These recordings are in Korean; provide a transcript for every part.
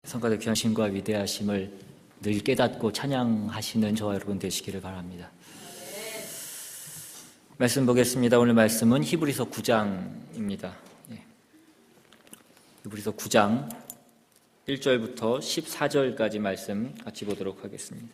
성가대 귀하심과 위대하심을 늘 깨닫고 찬양하시는 저와 여러분 되시기를 바랍니다. 말씀 보겠습니다. 오늘 말씀은 히브리서 9장입니다. 히브리서 9장 1절부터 14절까지 말씀 같이 보도록 하겠습니다.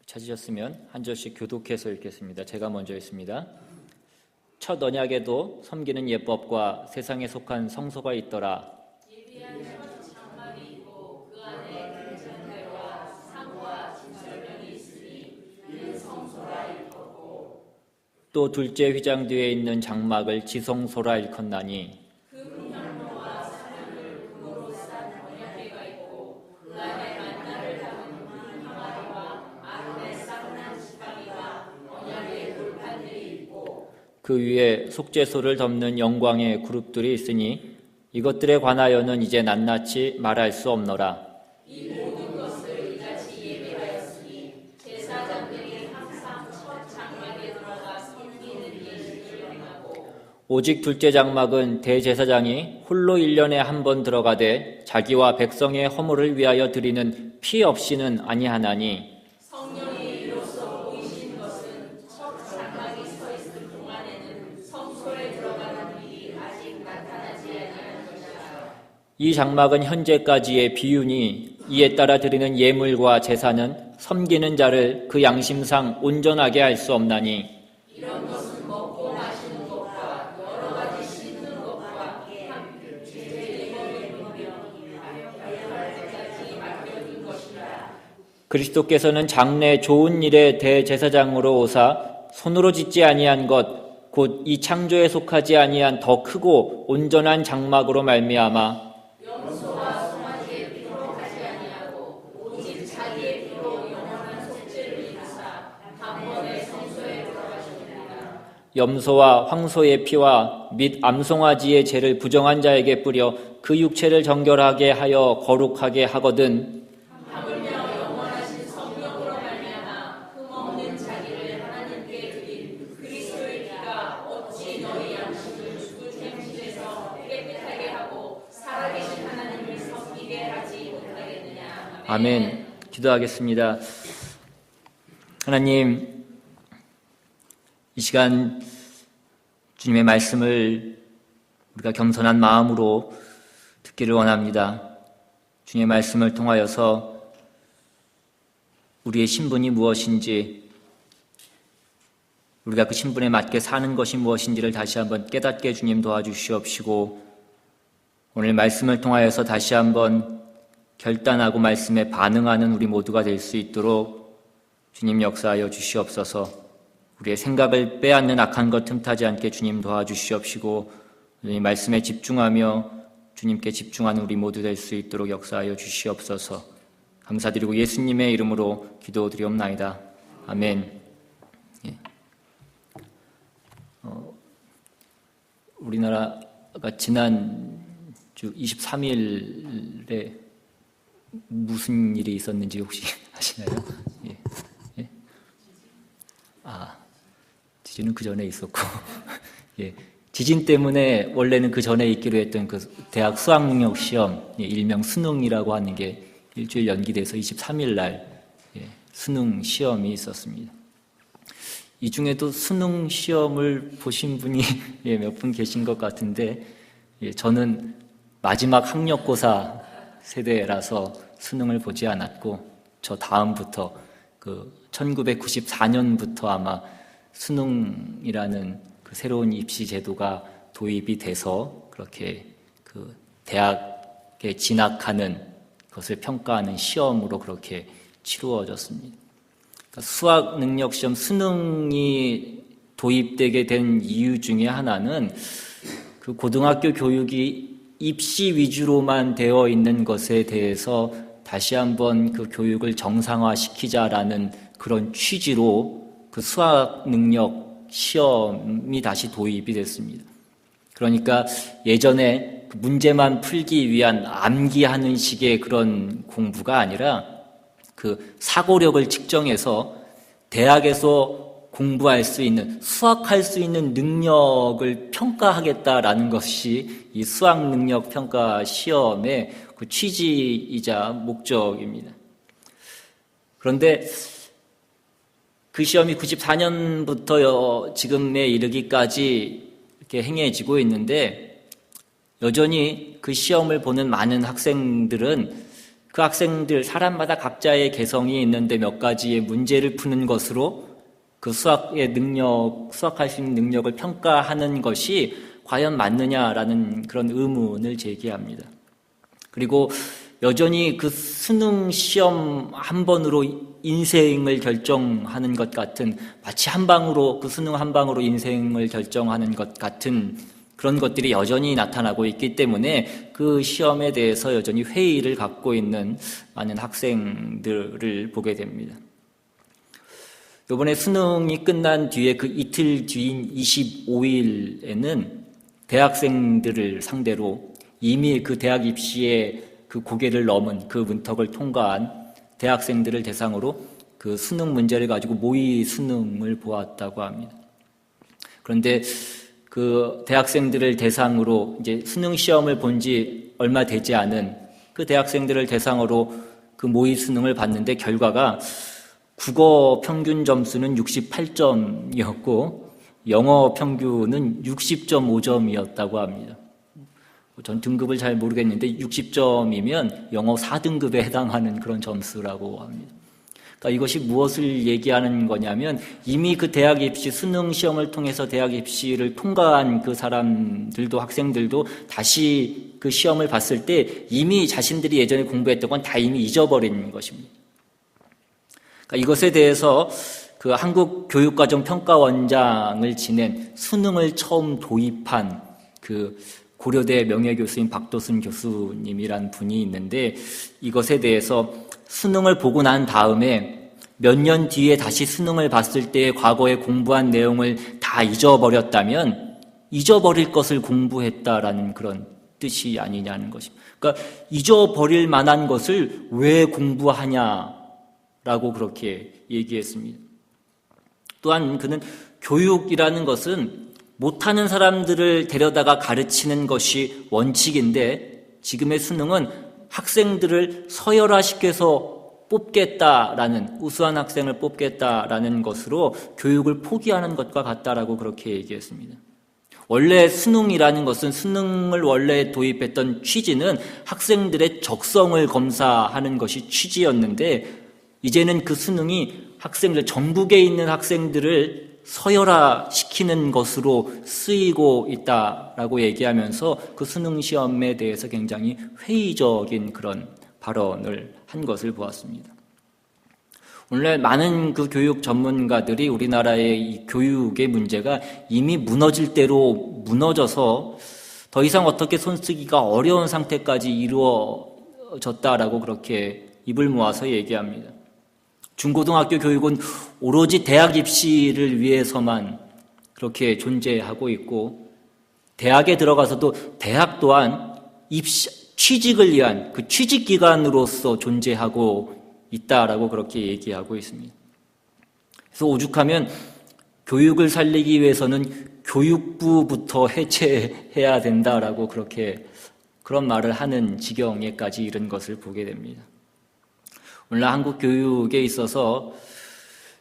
찾으셨으면 한 절씩 교독해서 읽겠습니다. 제가 먼저 읽습니다. 첫 언약에도 섬기는 예법과 세상에 속한 성소가 있더라. 예비한 장막이 있고 그 안에 금잔대와 상과 진설명이 있으니 이는 성소라 일컫고 또 둘째 휘장 뒤에 있는 장막을 지성소라 일컫나니 금향로와 사냥을 금으로 싼 언약궤가 있고 그 안에 만나를 담은 한 항아리와 아론의 쌍난 지팡이가 언약의 돌판들이 있고 그 위에 속죄소를 덮는 영광의 그룹들이 있으니 이것들에 관하여는 이제 낱낱이 말할 수 없노라. 이 모든 것을 이같이 예비하였으니 제사장들이 항상 첫 장막에 들어가 섬기는 예식을 행하고 오직 둘째 장막은 대제사장이 홀로 1년에 한 번 들어가되 자기와 백성의 허물을 위하여 드리는 피 없이는 아니하나니 성령이 이로써 보이신 것은 첫 장막이 서 있을 동안에는 성소에 들어가는 일이 아직 나타나지 아니한 것이라. 이 장막은 현재까지의 비유니 이에 따라 드리는 예물과 제사는 섬기는 자를 그 양심상 온전하게 할 수 없나니 이런 것은 먹고 마시는 것과 여러 가지 씻는 것과 함께 제제의 예물이며 하여할 때까지 맡겨둔 것이라. 그리스도께서는 장래 좋은 일의 대제사장으로 오사 손으로 짓지 아니한 것 곧 이 창조에 속하지 아니한 더 크고 온전한 장막으로 말미암아 염소와 송아지의 피로 하지 아니하고 오직 자기의 피로 영원한 속죄를 이루사 단번에 성소에 들어가셨느니라. 염소와 황소의 피와 및 암송아지의 죄를 부정한 자에게 뿌려 그 육체를 정결하게 하여 거룩하게 하거든 하물며 영원하신 성령으로 말미암아 흠없는 자기를 하나님께 드린 그리스도의 피가 어찌 너희 양심을 죽은 행실에서 깨끗하게 하고 살아계신 하나님을 섬기게 하지 못하겠느냐. 아멘. 기도하겠습니다. 하나님, 이 시간 주님의 말씀을 우리가 겸손한 마음으로 듣기를 원합니다. 주님의 말씀을 통하여서 우리의 신분이 무엇인지, 우리가 그 신분에 맞게 사는 것이 무엇인지를 다시 한번 깨닫게 주님 도와주시옵시고, 오늘 말씀을 통하여서 다시 한번 결단하고 말씀에 반응하는 우리 모두가 될 수 있도록 주님 역사하여 주시옵소서. 우리의 생각을 빼앗는 악한 것 틈타지 않게 주님 도와주시옵시고, 주님 말씀에 집중하며 주님께 집중하는 우리 모두 될 수 있도록 역사하여 주시옵소서. 감사드리고 예수님의 이름으로 기도드리옵나이다. 아멘. 예. 우리나라가 지난 주 23일에 무슨 일이 있었는지 혹시 아시나요? 예. 예? 지진은 그 전에 있었고, 예. 지진 때문에 원래는 그 전에 있기로 했던 그 대학 수학능력 시험, 예, 일명 수능이라고 하는 게 일주일 연기돼서 23일 날 수능 시험이 있었습니다. 이 중에도 수능 시험을 보신 분이 몇 분 계신 것 같은데, 저는 마지막 학력고사 세대라서 수능을 보지 않았고, 저 다음부터 1994년부터 아마 수능이라는 그 새로운 입시 제도가 도입이 돼서 그렇게 그 대학에 진학하는 것을 평가하는 시험으로 그렇게 치루어졌습니다. 그러니까 수학 능력 시험 수능이 도입되게 된 이유 중에 하나는 그 고등학교 교육이 입시 위주로만 되어 있는 것에 대해서 다시 한번 그 교육을 정상화시키자라는 그런 취지로 그 수학 능력 시험이 다시 도입이 됐습니다. 그러니까 예전에 문제만 풀기 위한 암기하는 식의 그런 공부가 아니라 그 사고력을 측정해서 대학에서 공부할 수 있는, 수학할 수 있는 능력을 평가하겠다라는 것이 이 수학 능력 평가 시험의 그 취지이자 목적입니다. 그런데 그 시험이 94년부터 지금에 이르기까지 이렇게 행해지고 있는데 여전히 그 시험을 보는 많은 학생들은 그 학생들 사람마다 각자의 개성이 있는데 몇 가지의 문제를 푸는 것으로 그 수학의 능력, 수학할 수 있는 능력을 평가하는 것이 과연 맞느냐라는 그런 의문을 제기합니다. 그리고 여전히 그 수능 시험 한 번으로 인생을 결정하는 것 같은, 마치 한 방으로, 그 수능 한 방으로 인생을 결정하는 것 같은 그런 것들이 여전히 나타나고 있기 때문에 그 시험에 대해서 여전히 회의를 갖고 있는 많은 학생들을 보게 됩니다. 이번에 수능이 끝난 뒤에 그 이틀 뒤인 25일에는 대학생들을 상대로 이미 그 대학 입시에 그 고개를 넘은 그 문턱을 통과한 대학생들을 대상으로 그 수능 문제를 가지고 모의 수능을 보았다고 합니다. 그런데 그 대학생들을 대상으로 이제 수능 시험을 본 지 얼마 되지 않은 그 대학생들을 대상으로 그 모의 수능을 봤는데 결과가 국어 평균 점수는 68점이었고 영어 평균은 60.5점이었다고 합니다. 전 등급을 잘 모르겠는데 60점이면 영어 4등급에 해당하는 그런 점수라고 합니다. 그러니까 이것이 무엇을 얘기하는 거냐면 이미 그 대학 입시 수능 시험을 통해서 대학 입시를 통과한 그 사람들도 학생들도 다시 그 시험을 봤을 때 이미 자신들이 예전에 공부했던 건 다 이미 잊어버린 것입니다. 그러니까 이것에 대해서 그 한국교육과정평가원장을 지낸 수능을 처음 도입한 그 고려대 명예교수인 박도순 교수님이란 분이 있는데 이것에 대해서 수능을 보고 난 다음에 몇 년 뒤에 다시 수능을 봤을 때 과거에 공부한 내용을 다 잊어버렸다면 잊어버릴 것을 공부했다라는 그런 뜻이 아니냐는 것입니다. 그러니까 잊어버릴 만한 것을 왜 공부하냐라고 그렇게 얘기했습니다. 또한 그는 교육이라는 것은 못하는 사람들을 데려다가 가르치는 것이 원칙인데 지금의 수능은 학생들을 서열화시켜서 뽑겠다라는, 우수한 학생을 뽑겠다라는 것으로 교육을 포기하는 것과 같다라고 그렇게 얘기했습니다. 원래 수능이라는 것은 수능을 원래 도입했던 취지는 학생들의 적성을 검사하는 것이 취지였는데 이제는 그 수능이 학생들, 전국에 있는 학생들을 서열화시키는 것으로 쓰이고 있다라고 얘기하면서 그 수능 시험에 대해서 굉장히 회의적인 그런 발언을 한 것을 보았습니다. 오늘날 많은 그 교육 전문가들이 우리나라의 이 교육의 문제가 이미 무너질 대로 무너져서 더 이상 어떻게 손쓰기가 어려운 상태까지 이루어졌다라고 그렇게 입을 모아서 얘기합니다. 중고등학교 교육은 오로지 대학 입시를 위해서만 그렇게 존재하고 있고 대학에 들어가서도 대학 또한 취직을 위한 그 취직기관으로서 존재하고 있다라고 그렇게 얘기하고 있습니다. 그래서 오죽하면 교육을 살리기 위해서는 교육부부터 해체해야 된다라고 그렇게 그런 말을 하는 지경에까지 이른 것을 보게 됩니다. 오늘날 한국 교육에 있어서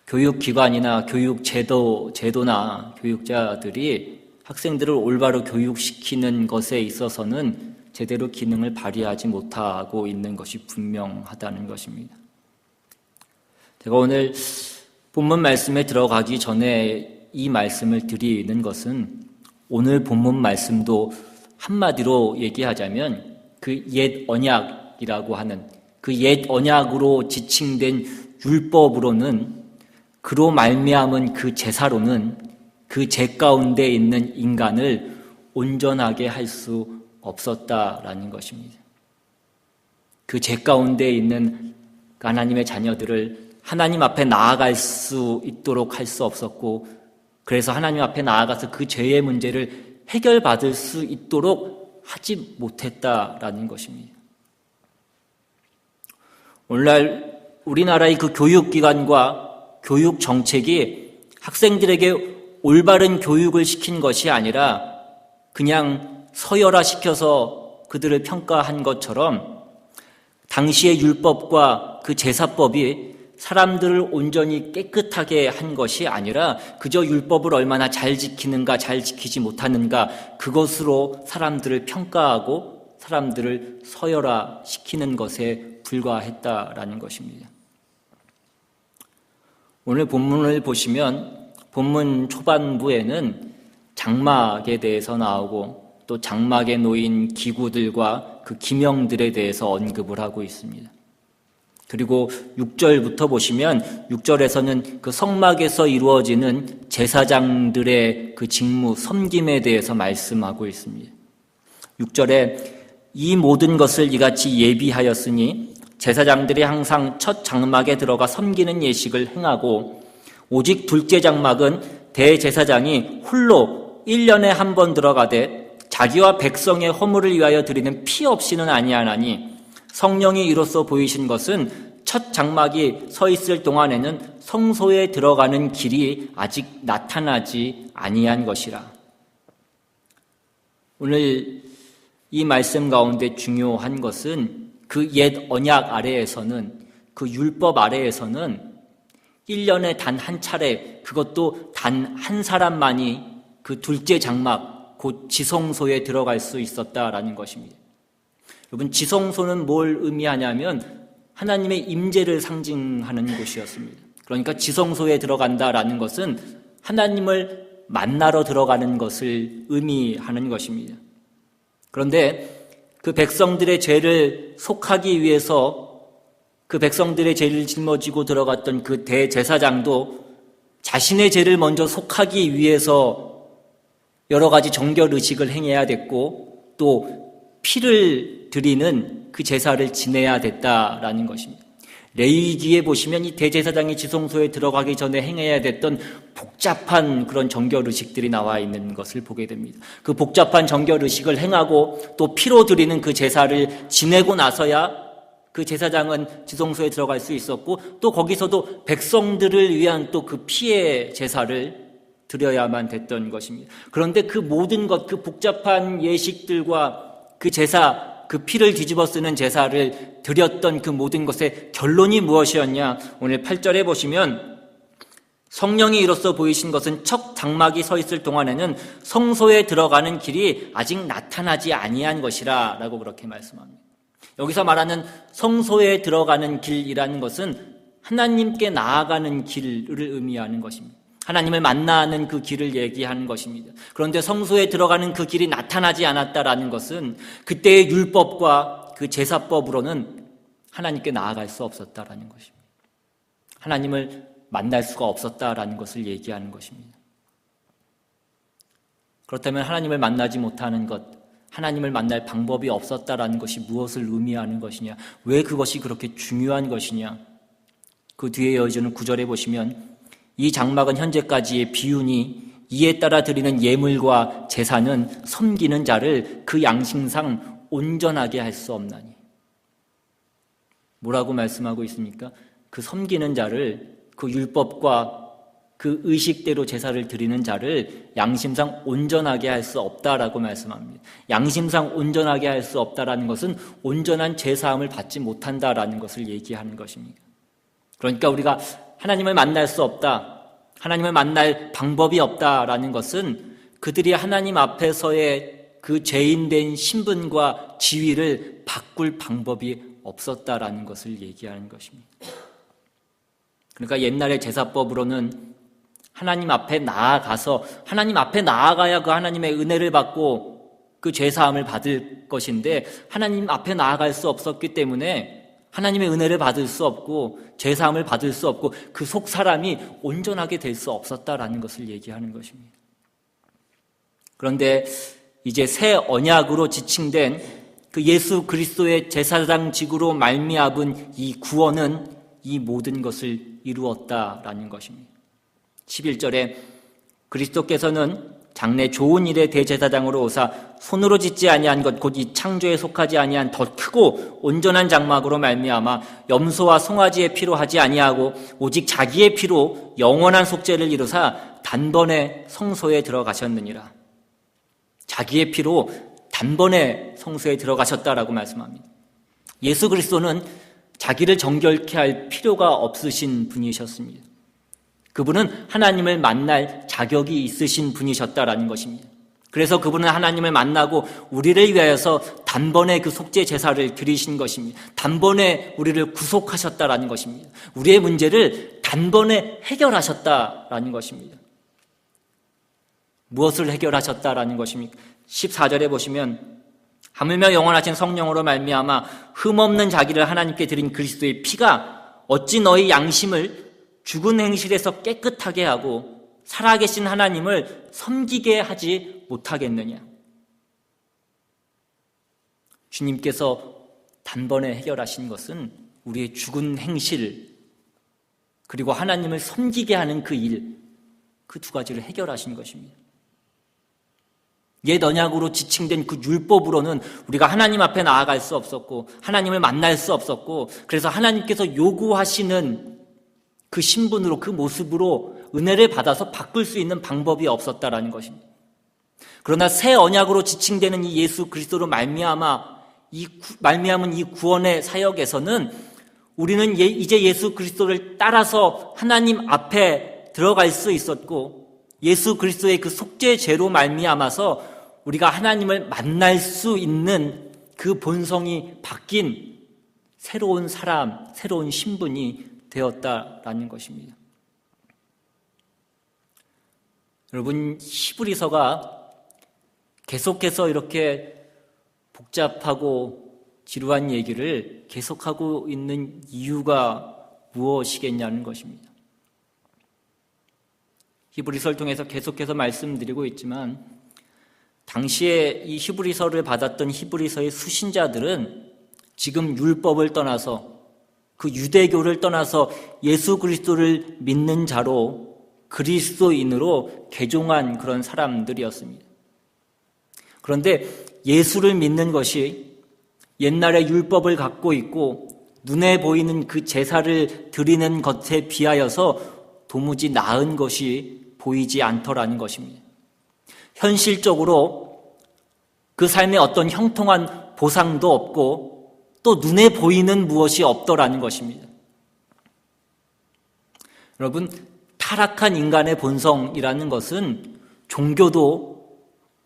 교육기관이나 교육제도나 교육자들이 학생들을 올바로 교육시키는 것에 있어서는 제대로 기능을 발휘하지 못하고 있는 것이 분명하다는 것입니다. 제가 오늘 본문 말씀에 들어가기 전에 이 말씀을 드리는 것은 오늘 본문 말씀도 한마디로 얘기하자면 그 옛 언약이라고 하는 그 옛 언약으로 지칭된 율법으로는 그로 말미암은 그 제사로는 그 죄 가운데 있는 인간을 온전하게 할 수 없었다라는 것입니다. 그 죄 가운데 있는 하나님의 자녀들을 하나님 앞에 나아갈 수 있도록 할 수 없었고 그래서 하나님 앞에 나아가서 그 죄의 문제를 해결받을 수 있도록 하지 못했다라는 것입니다. 오늘날 우리나라의 그 교육기관과 교육 정책이 학생들에게 올바른 교육을 시킨 것이 아니라 그냥 서열화시켜서 그들을 평가한 것처럼 당시의 율법과 그 제사법이 사람들을 온전히 깨끗하게 한 것이 아니라 그저 율법을 얼마나 잘 지키는가 잘 지키지 못하는가 그것으로 사람들을 평가하고 사람들을 서열화시키는 것에 불과했다라는 것입니다. 오늘 본문을 보시면 본문 초반부에는 장막에 대해서 나오고 또 장막에 놓인 기구들과 그 기명들에 대해서 언급을 하고 있습니다. 그리고 6절부터 보시면 6절에서는 그 성막에서 이루어지는 제사장들의 그 직무, 섬김에 대해서 말씀하고 있습니다. 6절에 이 모든 것을 이같이 예비하였으니 제사장들이 항상 첫 장막에 들어가 섬기는 예식을 행하고 오직 둘째 장막은 대제사장이 홀로 1년에 한 번 들어가되 자기와 백성의 허물을 위하여 드리는 피 없이는 아니하나니 성령이 이로써 보이신 것은 첫 장막이 서 있을 동안에는 성소에 들어가는 길이 아직 나타나지 아니한 것이라. 오늘 이 말씀 가운데 중요한 것은 그 옛 언약 아래에서는 그 율법 아래에서는 1년에 단 한 차례 그것도 단 한 사람만이 그 둘째 장막 곧 지성소에 들어갈 수 있었다라는 것입니다. 여러분 지성소는 뭘 의미하냐면 하나님의 임재를 상징하는 곳이었습니다. 그러니까 지성소에 들어간다라는 것은 하나님을 만나러 들어가는 것을 의미하는 것입니다. 그런데 그 백성들의 죄를 속하기 위해서 그 백성들의 죄를 짊어지고 들어갔던 그 대제사장도 자신의 죄를 먼저 속하기 위해서 여러 가지 정결 의식을 행해야 됐고 또 피를 드리는 그 제사를 지내야 됐다라는 것입니다. 레위기에 보시면 이 대제사장이 지성소에 들어가기 전에 행해야 됐던 복잡한 그런 정결 의식들이 나와 있는 것을 보게 됩니다. 그 복잡한 정결 의식을 행하고 또 피로 드리는 그 제사를 지내고 나서야 그 제사장은 지성소에 들어갈 수 있었고 또 거기서도 백성들을 위한 또 그 피의 제사를 드려야만 됐던 것입니다. 그런데 그 모든 것, 그 복잡한 예식들과 그 제사, 그 피를 뒤집어 쓰는 제사를 드렸던 그 모든 것의 결론이 무엇이었냐? 오늘 8절에 보시면 성령이 이로써 보이신 것은 첫 장막이 서 있을 동안에는 성소에 들어가는 길이 아직 나타나지 아니한 것이라 라고 그렇게 말씀합니다. 여기서 말하는 성소에 들어가는 길이라는 것은 하나님께 나아가는 길을 의미하는 것입니다. 하나님을 만나는 그 길을 얘기하는 것입니다. 그런데 성소에 들어가는 그 길이 나타나지 않았다라는 것은 그때의 율법과 그 제사법으로는 하나님께 나아갈 수 없었다라는 것입니다. 하나님을 만날 수가 없었다라는 것을 얘기하는 것입니다. 그렇다면 하나님을 만나지 못하는 것, 하나님을 만날 방법이 없었다라는 것이 무엇을 의미하는 것이냐? 왜 그것이 그렇게 중요한 것이냐? 그 뒤에 이어지는 9절에 보시면 이 장막은 현재까지의 비유니 이에 따라 드리는 예물과 제사는 섬기는 자를 그 양심상 온전하게 할 수 없나니. 뭐라고 말씀하고 있습니까? 그 섬기는 자를 그 율법과 그 의식대로 제사를 드리는 자를 양심상 온전하게 할 수 없다라고 말씀합니다. 양심상 온전하게 할 수 없다라는 것은 온전한 제사함을 받지 못한다라는 것을 얘기하는 것입니다. 그러니까 우리가 하나님을 만날 수 없다, 하나님을 만날 방법이 없다라는 것은 그들이 하나님 앞에서의 그 죄인된 신분과 지위를 바꿀 방법이 없었다라는 것을 얘기하는 것입니다. 그러니까 옛날의 제사법으로는 하나님 앞에 나아가서 하나님 앞에 나아가야 그 하나님의 은혜를 받고 그 죄사함을 받을 것인데 하나님 앞에 나아갈 수 없었기 때문에 하나님의 은혜를 받을 수 없고 죄사함을 받을 수 없고 그 속 사람이 온전하게 될 수 없었다라는 것을 얘기하는 것입니다. 그런데 이제 새 언약으로 지칭된 그 예수 그리스도의 제사장직으로 말미암은 이 구원은 이 모든 것을 이루었다라는 것입니다. 11절에 그리스도께서는 장래 좋은 일의 대제사장으로 오사 손으로 짓지 아니한 것 곧 이 창조에 속하지 아니한 더 크고 온전한 장막으로 말미암아 염소와 송아지의 피로 하지 아니하고 오직 자기의 피로 영원한 속죄를 이루사 단번에 성소에 들어가셨느니라. 자기의 피로 단번에 성소에 들어가셨다라고 말씀합니다. 예수 그리스도는 자기를 정결케 할 필요가 없으신 분이셨습니다. 그분은 하나님을 만날 자격이 있으신 분이셨다라는 것입니다. 그래서 그분은 하나님을 만나고 우리를 위하여서 단번에 그 속죄 제사를 드리신 것입니다. 단번에 우리를 구속하셨다라는 것입니다. 우리의 문제를 단번에 해결하셨다라는 것입니다. 무엇을 해결하셨다라는 것입니까? 14절에 보시면 하물며 영원하신 성령으로 말미암아 흠없는 자기를 하나님께 드린 그리스도의 피가 어찌 너희 양심을 죽은 행실에서 깨끗하게 하고 살아계신 하나님을 섬기게 하지 못하겠느냐. 주님께서 단번에 해결하신 것은 우리의 죽은 행실 그리고 하나님을 섬기게 하는 그 일, 그 두 가지를 해결하신 것입니다. 옛 언약으로 지칭된 그 율법으로는 우리가 하나님 앞에 나아갈 수 없었고 하나님을 만날 수 없었고 그래서 하나님께서 요구하시는 그 신분으로 그 모습으로 은혜를 받아서 바꿀 수 있는 방법이 없었다라는 것입니다. 그러나 새 언약으로 지칭되는 이 예수 그리스도로 말미암은 이 구원의 사역에서는 우리는 이제 예수 그리스도를 따라서 하나님 앞에 들어갈 수 있었고 예수 그리스도의 그 속죄죄로 말미암아서 우리가 하나님을 만날 수 있는 그 본성이 바뀐 새로운 사람, 새로운 신분이 되었다라는 것입니다. 여러분, 히브리서가 계속해서 이렇게 복잡하고 지루한 얘기를 계속하고 있는 이유가 무엇이겠냐는 것입니다. 히브리서를 통해서 계속해서 말씀드리고 있지만 당시에 이 히브리서를 받았던 히브리서의 수신자들은 지금 율법을 떠나서 그 유대교를 떠나서 예수 그리스도를 믿는 자로 그리스도인으로 개종한 그런 사람들이었습니다. 그런데 예수를 믿는 것이 옛날에 율법을 갖고 있고 눈에 보이는 그 제사를 드리는 것에 비하여서 도무지 나은 것이 보이지 않더라는 것입니다. 현실적으로 그 삶에 어떤 형통한 보상도 없고 또 눈에 보이는 무엇이 없더라는 것입니다. 여러분, 타락한 인간의 본성이라는 것은 종교도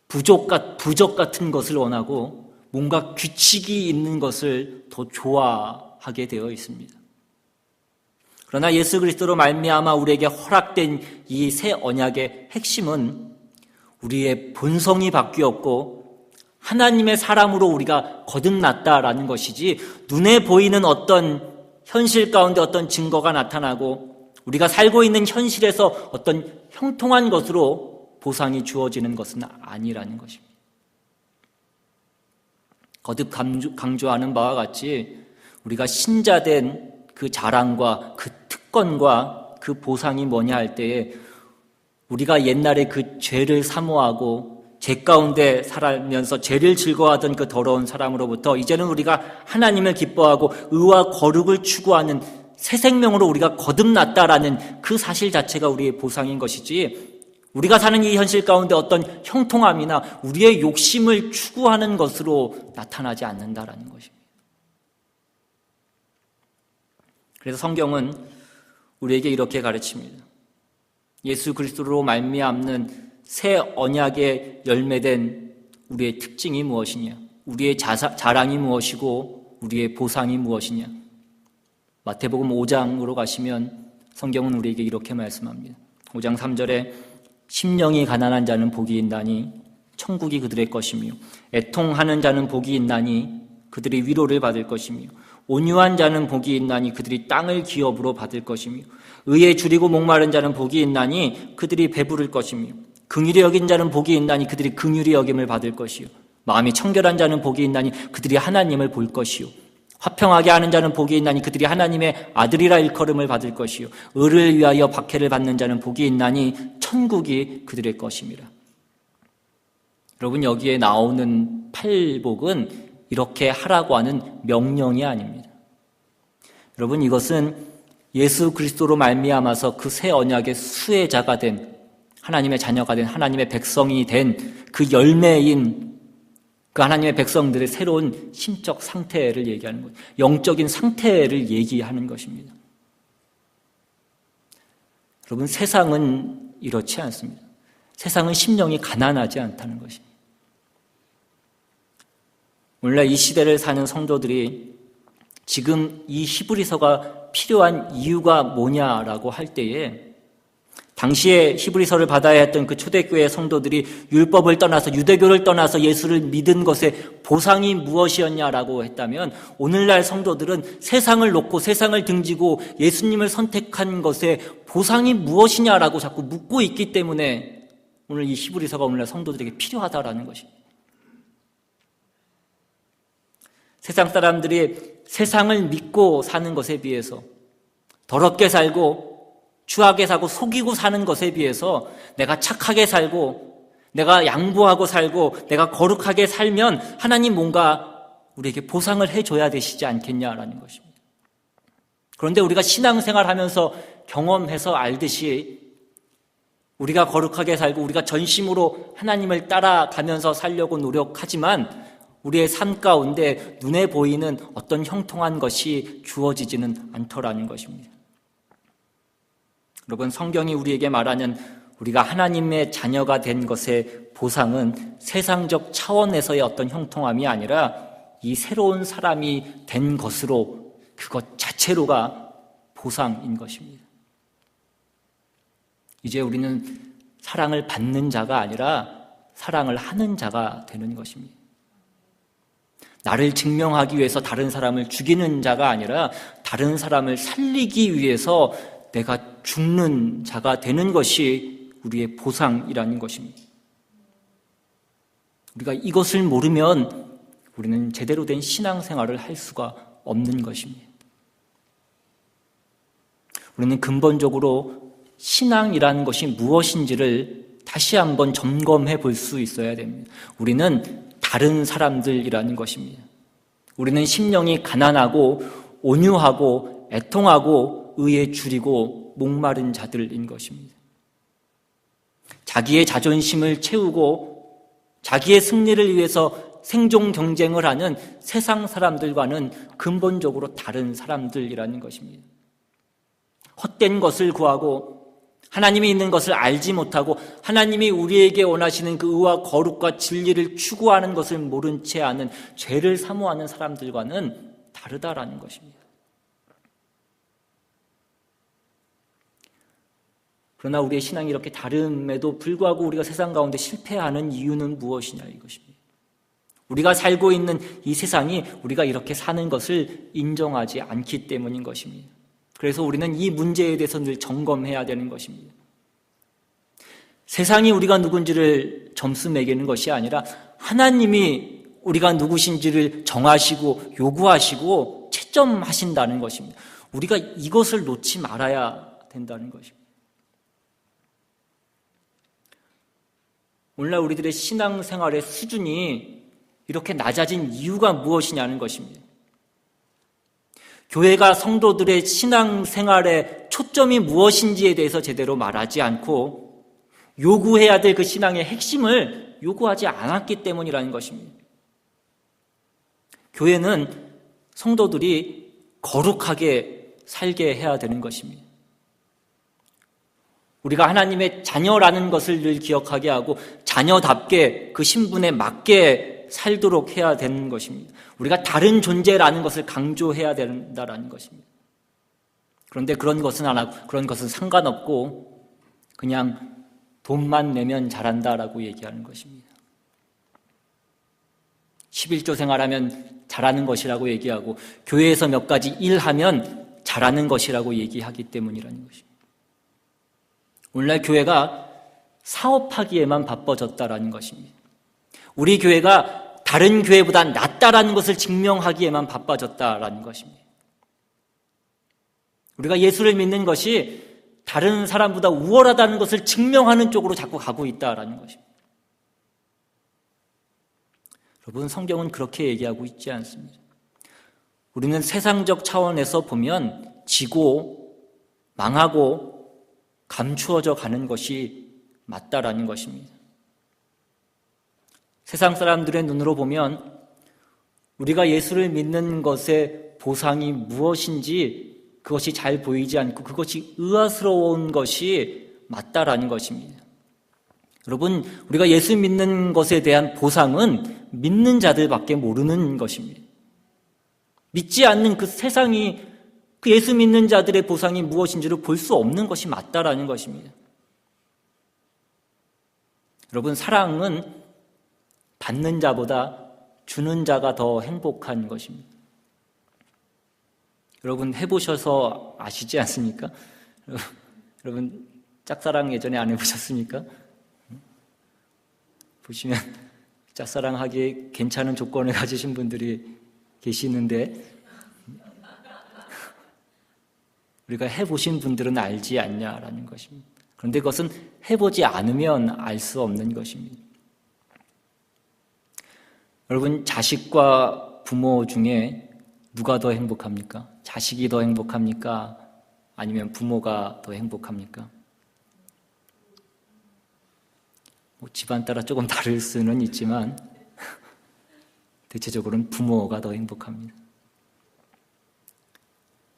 부족 같은 것을 원하고 뭔가 규칙이 있는 것을 더 좋아하게 되어 있습니다. 그러나 예수 그리스도로 말미암아 우리에게 허락된 이 새 언약의 핵심은 우리의 본성이 바뀌었고 하나님의 사람으로 우리가 거듭났다라는 것이지 눈에 보이는 어떤 현실 가운데 어떤 증거가 나타나고 우리가 살고 있는 현실에서 어떤 형통한 것으로 보상이 주어지는 것은 아니라는 것입니다. 거듭 강조하는 바와 같이 우리가 신자된 그 자랑과 그 특권과 그 보상이 뭐냐 할 때에 우리가 옛날에 그 죄를 사모하고 죄 가운데 살면서 죄를 즐거워하던 그 더러운 사람으로부터 이제는 우리가 하나님을 기뻐하고 의와 거룩을 추구하는 새 생명으로 우리가 거듭났다라는 그 사실 자체가 우리의 보상인 것이지 우리가 사는 이 현실 가운데 어떤 형통함이나 우리의 욕심을 추구하는 것으로 나타나지 않는다라는 것입니다. 그래서 성경은 우리에게 이렇게 가르칩니다. 예수 그리스도로 말미암는 새 언약의 열매된 우리의 특징이 무엇이냐? 우리의 자랑이 무엇이고 우리의 보상이 무엇이냐? 마태복음 5장으로 가시면 성경은 우리에게 이렇게 말씀합니다. 5장 3절에 심령이 가난한 자는 복이 있나니 천국이 그들의 것이며 애통하는 자는 복이 있나니 그들이 위로를 받을 것이며 온유한 자는 복이 있나니 그들이 땅을 기업으로 받을 것이며 의에 줄이고 목마른 자는 복이 있나니 그들이 배부를 것이며 긍휼히 여긴 자는 복이 있나니 그들이 긍휼히 여김을 받을 것이요 마음이 청결한 자는 복이 있나니 그들이 하나님을 볼 것이요 화평하게 하는 자는 복이 있나니 그들이 하나님의 아들이라 일컬음을 받을 것이요 의를 위하여 박해를 받는 자는 복이 있나니 천국이 그들의 것임이라. 여러분, 여기에 나오는 팔복은 이렇게 하라고 하는 명령이 아닙니다. 여러분, 이것은 예수 그리스도로 말미암아서 그 새 언약의 수혜자가 된, 하나님의 자녀가 된, 하나님의 백성이 된 그 열매인 그 하나님의 백성들의 새로운 심적 상태를 얘기하는 거예요. 영적인 상태를 얘기하는 것입니다. 여러분, 세상은 이렇지 않습니다. 세상은 심령이 가난하지 않다는 것입니다. 오늘날 이 시대를 사는 성도들이 지금 이 히브리서가 필요한 이유가 뭐냐라고 할 때에, 당시에 히브리서를 받아야 했던 그 초대교회 성도들이 율법을 떠나서, 유대교를 떠나서 예수를 믿은 것의 보상이 무엇이었냐라고 했다면, 오늘날 성도들은 세상을 놓고 세상을 등지고 예수님을 선택한 것의 보상이 무엇이냐라고 자꾸 묻고 있기 때문에 오늘 이 히브리서가 오늘날 성도들에게 필요하다라는 것입니다. 세상 사람들이 세상을 믿고 사는 것에 비해서, 더럽게 살고 추하게 살고 속이고 사는 것에 비해서, 내가 착하게 살고 내가 양보하고 살고 내가 거룩하게 살면 하나님 뭔가 우리에게 보상을 해줘야 되시지 않겠냐라는 것입니다. 그런데 우리가 신앙생활하면서 경험해서 알듯이, 우리가 거룩하게 살고 우리가 전심으로 하나님을 따라가면서 살려고 노력하지만 우리의 삶 가운데 눈에 보이는 어떤 형통한 것이 주어지지는 않더라는 것입니다. 여러분, 성경이 우리에게 말하는 우리가 하나님의 자녀가 된 것의 보상은 세상적 차원에서의 어떤 형통함이 아니라 이 새로운 사람이 된 것으로, 그것 자체로가 보상인 것입니다. 이제 우리는 사랑을 받는 자가 아니라 사랑을 하는 자가 되는 것입니다. 나를 증명하기 위해서 다른 사람을 죽이는 자가 아니라 다른 사람을 살리기 위해서 내가 죽는 자가 되는 것이 우리의 보상이라는 것입니다. 우리가 이것을 모르면 우리는 제대로 된 신앙생활을 할 수가 없는 것입니다. 우리는 근본적으로 신앙이라는 것이 무엇인지를 다시 한번 점검해 볼 수 있어야 됩니다. 우리는 다른 사람들이라는 것입니다. 우리는 심령이 가난하고 온유하고 애통하고 의에 줄이고 목마른 자들인 것입니다. 자기의 자존심을 채우고 자기의 승리를 위해서 생존 경쟁을 하는 세상 사람들과는 근본적으로 다른 사람들이라는 것입니다. 헛된 것을 구하고 하나님이 있는 것을 알지 못하고 하나님이 우리에게 원하시는 그 의와 거룩과 진리를 추구하는 것을 모른 채 하는, 죄를 사모하는 사람들과는 다르다라는 것입니다. 그러나 우리의 신앙이 이렇게 다름에도 불구하고 우리가 세상 가운데 실패하는 이유는 무엇이냐, 이것입니다. 우리가 살고 있는 이 세상이 우리가 이렇게 사는 것을 인정하지 않기 때문인 것입니다. 그래서 우리는 이 문제에 대해서 늘 점검해야 되는 것입니다. 세상이 우리가 누군지를 점수 매기는 것이 아니라 하나님이 우리가 누구신지를 정하시고 요구하시고 채점하신다는 것입니다. 우리가 이것을 놓지 말아야 된다는 것입니다. 오늘날 우리들의 신앙생활의 수준이 이렇게 낮아진 이유가 무엇이냐는 것입니다. 교회가 성도들의 신앙생활의 초점이 무엇인지에 대해서 제대로 말하지 않고 요구해야 될 그 신앙의 핵심을 요구하지 않았기 때문이라는 것입니다. 교회는 성도들이 거룩하게 살게 해야 되는 것입니다. 우리가 하나님의 자녀라는 것을 늘 기억하게 하고 자녀답게 그 신분에 맞게 살도록 해야 되는 것입니다. 우리가 다른 존재라는 것을 강조해야 된다는 것입니다. 그런데 그런 것은 안 하고, 그런 것은 상관없고 그냥 돈만 내면 잘한다라고 얘기하는 것입니다. 11조 생활하면 잘하는 것이라고 얘기하고 교회에서 몇 가지 일하면 잘하는 것이라고 얘기하기 때문이라는 것입니다. 오늘날 교회가 사업하기에만 바빠졌다라는 것입니다. 우리 교회가 다른 교회보다 낫다라는 것을 증명하기에만 바빠졌다라는 것입니다. 우리가 예수를 믿는 것이 다른 사람보다 우월하다는 것을 증명하는 쪽으로 자꾸 가고 있다라는 것입니다. 여러분, 성경은 그렇게 얘기하고 있지 않습니다. 우리는 세상적 차원에서 보면 지고 망하고 감추어져 가는 것이 맞다라는 것입니다. 세상 사람들의 눈으로 보면 우리가 예수를 믿는 것의 보상이 무엇인지 그것이 잘 보이지 않고 그것이 의아스러운 것이 맞다라는 것입니다. 여러분, 우리가 예수 믿는 것에 대한 보상은 믿는 자들밖에 모르는 것입니다. 믿지 않는 그 세상이 그 예수 믿는 자들의 보상이 무엇인지를 볼 수 없는 것이 맞다라는 것입니다. 여러분, 사랑은 받는 자보다 주는 자가 더 행복한 것입니다. 여러분, 해보셔서 아시지 않습니까? 여러분, 짝사랑 예전에 안 해보셨습니까? 보시면 짝사랑하기에 괜찮은 조건을 가지신 분들이 계시는데 우리가 해보신 분들은 알지 않냐라는 것입니다. 그런데 그것은 해보지 않으면 알 수 없는 것입니다. 여러분, 자식과 부모 중에 누가 더 행복합니까? 자식이 더 행복합니까? 아니면 부모가 더 행복합니까? 집안 따라 조금 다를 수는 있지만 대체적으로는 부모가 더 행복합니다.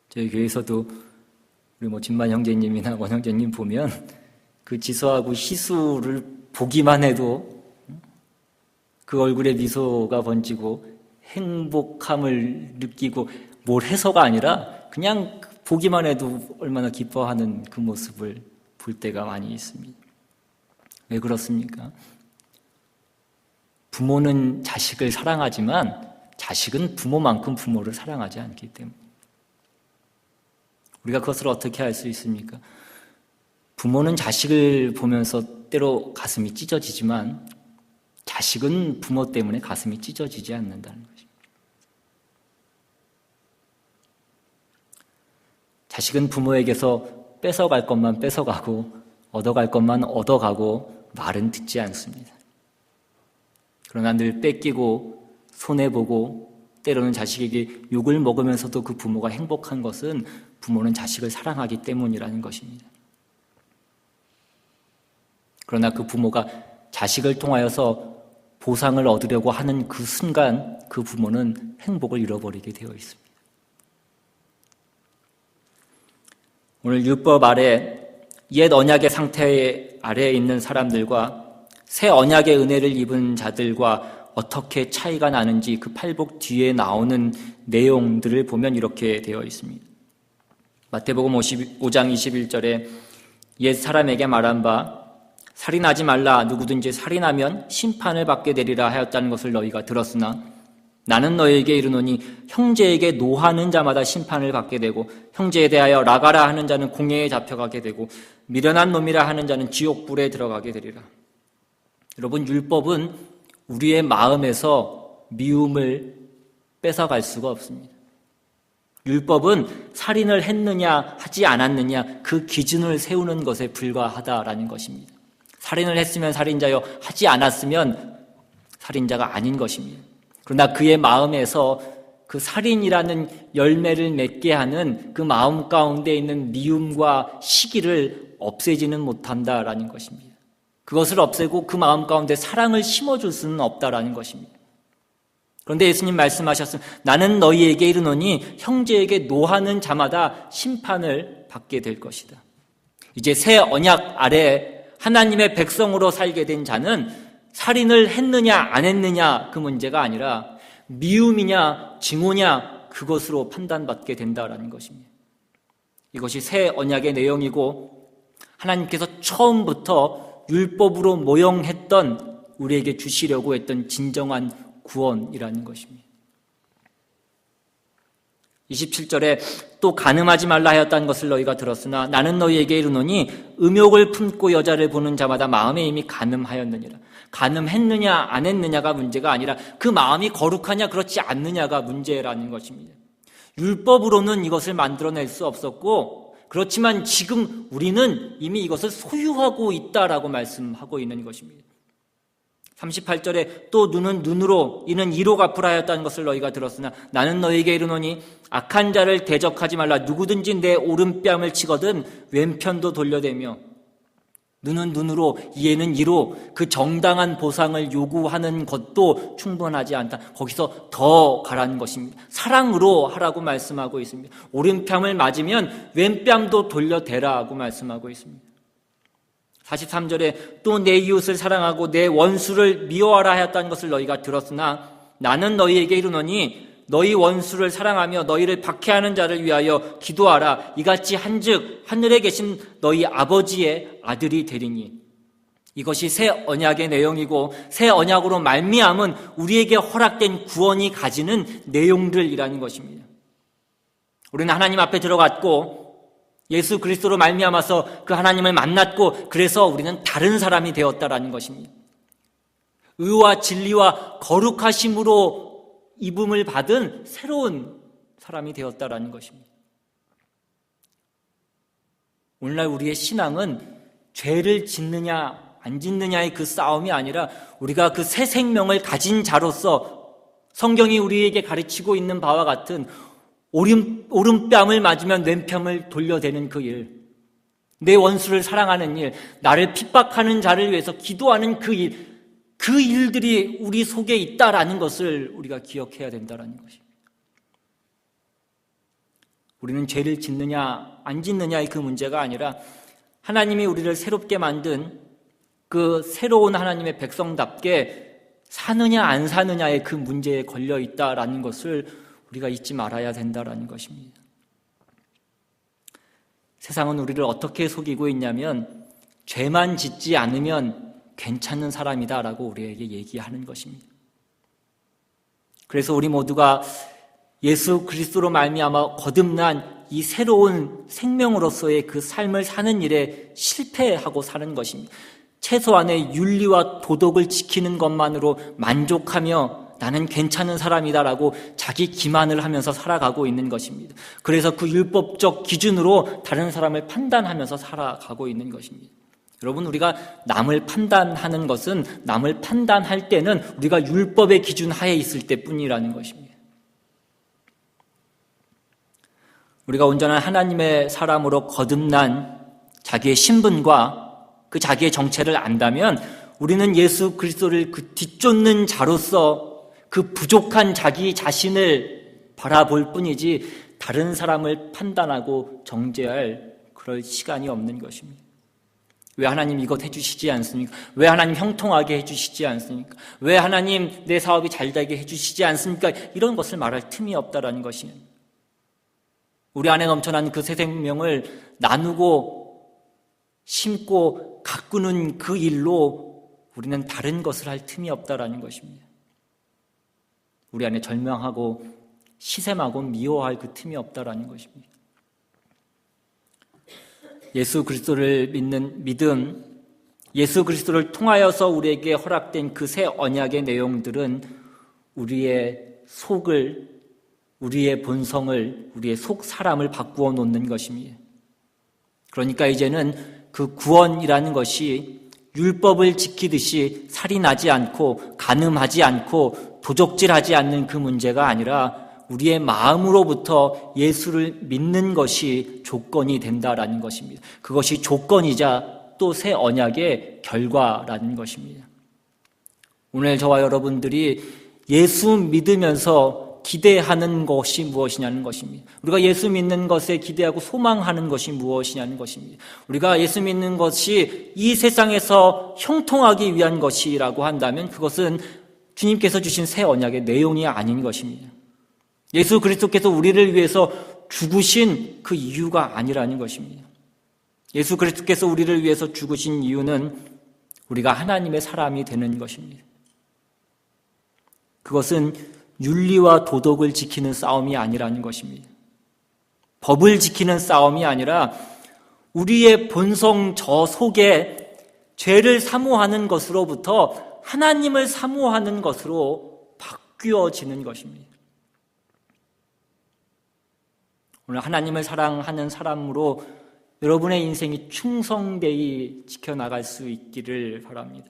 저희 교회에서도 우리 진만 형제님이나 원 형제님 보면 그 지수하고 희수를 보기만 해도 그 얼굴에 미소가 번지고 행복함을 느끼고 뭘 해서가 아니라 그냥 보기만 해도 얼마나 기뻐하는 그 모습을 볼 때가 많이 있습니다. 왜 그렇습니까? 부모는 자식을 사랑하지만 자식은 부모만큼 부모를 사랑하지 않기 때문에. 우리가 그것을 어떻게 알 수 있습니까? 부모는 자식을 보면서 때로 가슴이 찢어지지만 자식은 부모 때문에 가슴이 찢어지지 않는다는 것입니다. 자식은 부모에게서 뺏어갈 것만 뺏어가고 얻어갈 것만 얻어가고 말은 듣지 않습니다. 그러나 늘 뺏기고 손해보고 때로는 자식에게 욕을 먹으면서도 그 부모가 행복한 것은 부모는 자식을 사랑하기 때문이라는 것입니다. 그러나 그 부모가 자식을 통하여서 보상을 얻으려고 하는 그 순간 그 부모는 행복을 잃어버리게 되어 있습니다. 오늘 율법 아래 옛 언약의 상태 아래에 있는 사람들과 새 언약의 은혜를 입은 자들과 어떻게 차이가 나는지 그 팔복 뒤에 나오는 내용들을 보면 이렇게 되어 있습니다. 마태복음 5장 21절에 옛 사람에게 말한 바 살인하지 말라 누구든지 살인하면 심판을 받게 되리라 하였다는 것을 너희가 들었으나 나는 너희에게 이르노니 형제에게 노하는 자마다 심판을 받게 되고 형제에 대하여 나가라 하는 자는 공회에 잡혀가게 되고 미련한 놈이라 하는 자는 지옥불에 들어가게 되리라. 여러분, 율법은 우리의 마음에서 미움을 뺏어갈 수가 없습니다. 율법은 살인을 했느냐 하지 않았느냐 그 기준을 세우는 것에 불과하다라는 것입니다. 살인을 했으면 살인자요, 하지 않았으면 살인자가 아닌 것입니다. 그러나 그의 마음에서 그 살인이라는 열매를 맺게 하는 그 마음 가운데 있는 미움과 시기를 없애지는 못한다라는 것입니다. 그것을 없애고 그 마음 가운데 사랑을 심어줄 수는 없다라는 것입니다. 그런데 예수님 말씀하셨습니다. 나는 너희에게 이르노니 형제에게 노하는 자마다 심판을 받게 될 것이다. 이제 새 언약 아래 하나님의 백성으로 살게 된 자는 살인을 했느냐 안 했느냐 그 문제가 아니라 미움이냐 증오냐 그것으로 판단받게 된다라는 것입니다. 이것이 새 언약의 내용이고 하나님께서 처음부터 율법으로 모형했던 우리에게 주시려고 했던 진정한 구원이라는 것입니다. 27절에 또 간음하지 말라 하였다는 것을 너희가 들었으나 나는 너희에게 이르노니 음욕을 품고 여자를 보는 자마다 마음에 이미 간음하였느니라. 간음했느냐 안 했느냐가 문제가 아니라 그 마음이 거룩하냐 그렇지 않느냐가 문제라는 것입니다. 율법으로는 이것을 만들어낼 수 없었고 그렇지만 지금 우리는 이미 이것을 소유하고 있다라고 말씀하고 있는 것입니다. 38절에 또 눈은 눈으로 이는 이로 갚으라 하였다는 것을 너희가 들었으나 나는 너희에게 이르노니 악한 자를 대적하지 말라. 누구든지 내 오른뺨을 치거든 왼편도 돌려대며. 눈은 눈으로 이에는 이로 그 정당한 보상을 요구하는 것도 충분하지 않다. 거기서 더 가라는 것입니다. 사랑으로 하라고 말씀하고 있습니다. 오른뺨을 맞으면 왼뺨도 돌려대라고 말씀하고 있습니다. 43절에 또 내 이웃을 사랑하고 내 원수를 미워하라 하였다는 것을 너희가 들었으나 나는 너희에게 이르노니 너희 원수를 사랑하며 너희를 박해하는 자를 위하여 기도하라. 이같이 한즉 하늘에 계신 너희 아버지의 아들이 되리니. 이것이 새 언약의 내용이고 새 언약으로 말미암은 우리에게 허락된 구원이 가지는 내용들이라는 것입니다. 우리는 하나님 앞에 들어갔고 예수 그리스도로 말미암아서 그 하나님을 만났고 그래서 우리는 다른 사람이 되었다라는 것입니다. 의와 진리와 거룩하심으로 입음을 받은 새로운 사람이 되었다라는 것입니다. 오늘날 우리의 신앙은 죄를 짓느냐 안 짓느냐의 그 싸움이 아니라 우리가 그 새 생명을 가진 자로서 성경이 우리에게 가르치고 있는 바와 같은 오른뺨을 맞으면 왼편을 돌려대는 그 일, 내 원수를 사랑하는 일, 나를 핍박하는 자를 위해서 기도하는 그 일, 그 일들이 우리 속에 있다라는 것을 우리가 기억해야 된다는 것입니다. 우리는 죄를 짓느냐 안 짓느냐의 그 문제가 아니라 하나님이 우리를 새롭게 만든 그 새로운 하나님의 백성답게 사느냐 안 사느냐의 그 문제에 걸려 있다라는 것을 우리가 잊지 말아야 된다라는 것입니다. 세상은 우리를 어떻게 속이고 있냐면 죄만 짓지 않으면 괜찮은 사람이다라고 우리에게 얘기하는 것입니다. 그래서 우리 모두가 예수 그리스도로 말미암아 거듭난 이 새로운 생명으로서의 그 삶을 사는 일에 실패하고 사는 것입니다. 최소한의 윤리와 도덕을 지키는 것만으로 만족하며 나는 괜찮은 사람이다라고 자기 기만을 하면서 살아가고 있는 것입니다. 그래서 그 율법적 기준으로 다른 사람을 판단하면서 살아가고 있는 것입니다. 여러분, 우리가 남을 판단하는 것은 남을 판단할 때는 우리가 율법의 기준 하에 있을 때뿐이라는 것입니다. 우리가 온전한 하나님의 사람으로 거듭난 자기의 신분과 그 자기의 정체를 안다면 우리는 예수 그리스도를 그 뒤쫓는 자로서 그 부족한 자기 자신을 바라볼 뿐이지 다른 사람을 판단하고 정죄할 그럴 시간이 없는 것입니다. 왜 하나님 이것 해주시지 않습니까? 왜 하나님 형통하게 해주시지 않습니까? 왜 하나님 내 사업이 잘 되게 해주시지 않습니까? 이런 것을 말할 틈이 없다라는 것입니다. 우리 안에 넘쳐난 그 새 생명을 나누고 심고 가꾸는 그 일로 우리는 다른 것을 할 틈이 없다라는 것입니다. 우리 안에 절망하고 시샘하고 미워할 그 틈이 없다라는 것입니다. 예수 그리스도를 믿는 믿음, 예수 그리스도를 통하여서 우리에게 허락된 그 새 언약의 내용들은 우리의 속을, 우리의 본성을, 우리의 속 사람을 바꾸어 놓는 것입니다. 그러니까 이제는 그 구원이라는 것이 율법을 지키듯이 살인하지 않고 간음하지 않고 도적질하지 않는 그 문제가 아니라 우리의 마음으로부터 예수를 믿는 것이 조건이 된다라는 것입니다. 그것이 조건이자 또 새 언약의 결과라는 것입니다. 오늘 저와 여러분들이 예수 믿으면서 기대하는 것이 무엇이냐는 것입니다. 우리가 예수 믿는 것에 기대하고 소망하는 것이 무엇이냐는 것입니다. 우리가 예수 믿는 것이 이 세상에서 형통하기 위한 것이라고 한다면 그것은 주님께서 주신 새 언약의 내용이 아닌 것입니다. 예수 그리스도께서 우리를 위해서 죽으신 그 이유가 아니라는 것입니다. 예수 그리스도께서 우리를 위해서 죽으신 이유는 우리가 하나님의 사람이 되는 것입니다. 그것은 윤리와 도덕을 지키는 싸움이 아니라는 것입니다. 법을 지키는 싸움이 아니라 우리의 본성 저 속에 죄를 사모하는 것으로부터 하나님을 사모하는 것으로 바뀌어지는 것입니다. 오늘 하나님을 사랑하는 사람으로 여러분의 인생이 충성되이 지켜나갈 수 있기를 바랍니다.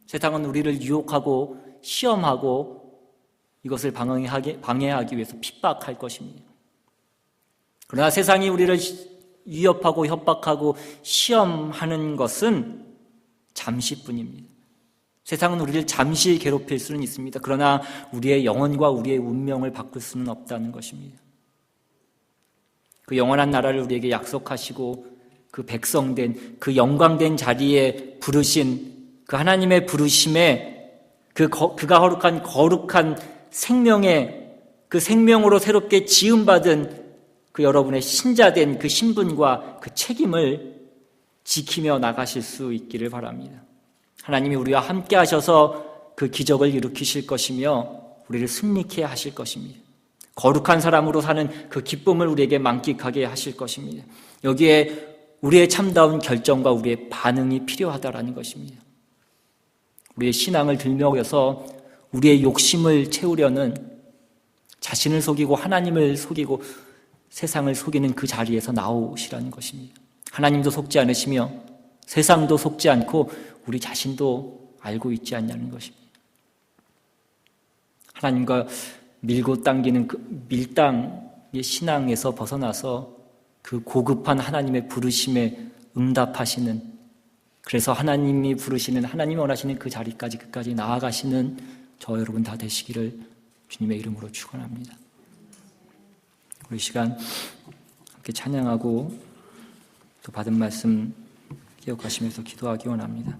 세상은 우리를 유혹하고 시험하고 이것을 방해하기 위해서 핍박할 것입니다. 그러나 세상이 우리를 위협하고 협박하고 시험하는 것은 잠시뿐입니다. 세상은 우리를 잠시 괴롭힐 수는 있습니다. 그러나 우리의 영혼과 우리의 운명을 바꿀 수는 없다는 것입니다. 그 영원한 나라를 우리에게 약속하시고 그 백성된, 그 영광된 자리에 부르신 그 하나님의 부르심에 그가 거룩한 생명의 그 생명으로 새롭게 지음받은 그 여러분의 신자된 그 신분과 그 책임을 지키며 나가실 수 있기를 바랍니다. 하나님이 우리와 함께 하셔서 그 기적을 일으키실 것이며 우리를 승리케 하실 것입니다. 거룩한 사람으로 사는 그 기쁨을 우리에게 만끽하게 하실 것입니다. 여기에 우리의 참다운 결정과 우리의 반응이 필요하다라는 것입니다. 우리의 신앙을 들먹여서 우리의 욕심을 채우려는 자신을 속이고 하나님을 속이고 세상을 속이는 그 자리에서 나오시라는 것입니다. 하나님도 속지 않으시며 세상도 속지 않고 우리 자신도 알고 있지 않냐는 것입니다. 하나님과 밀고 당기는 그 밀당의 신앙에서 벗어나서 그 고급한 하나님의 부르심에 응답하시는, 그래서 하나님이 부르시는, 하나님이 원하시는 그 자리까지 끝까지 나아가시는 저 여러분 다 되시기를 주님의 이름으로 축원합니다. 우리 시간 함께 찬양하고 또 받은 말씀 기억하시면서 기도하기 원합니다.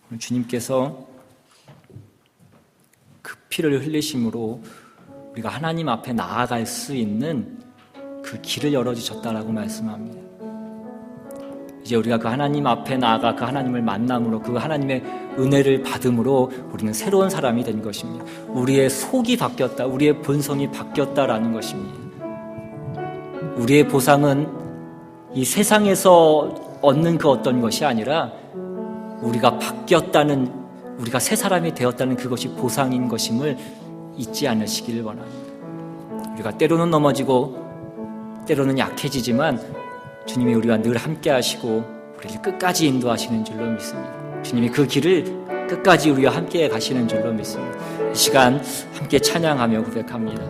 오늘 주님께서 그 피를 흘리심으로 우리가 하나님 앞에 나아갈 수 있는 그 길을 열어주셨다라고 말씀합니다. 이제 우리가 그 하나님 앞에 나아가 그 하나님을 만남으로 그 하나님의 은혜를 받음으로 우리는 새로운 사람이 된 것입니다. 우리의 속이 바뀌었다, 우리의 본성이 바뀌었다라는 것입니다. 우리의 보상은 이 세상에서 얻는 그 어떤 것이 아니라 우리가 바뀌었다는, 우리가 새 사람이 되었다는 그것이 보상인 것임을 잊지 않으시기를 원합니다. 우리가 때로는 넘어지고 때로는 약해지지만 주님이 우리와 늘 함께 하시고 우리를 끝까지 인도하시는 줄로 믿습니다. 주님이 그 길을 끝까지 우리와 함께 가시는 줄로 믿습니다. 이 시간 함께 찬양하며 고백합니다.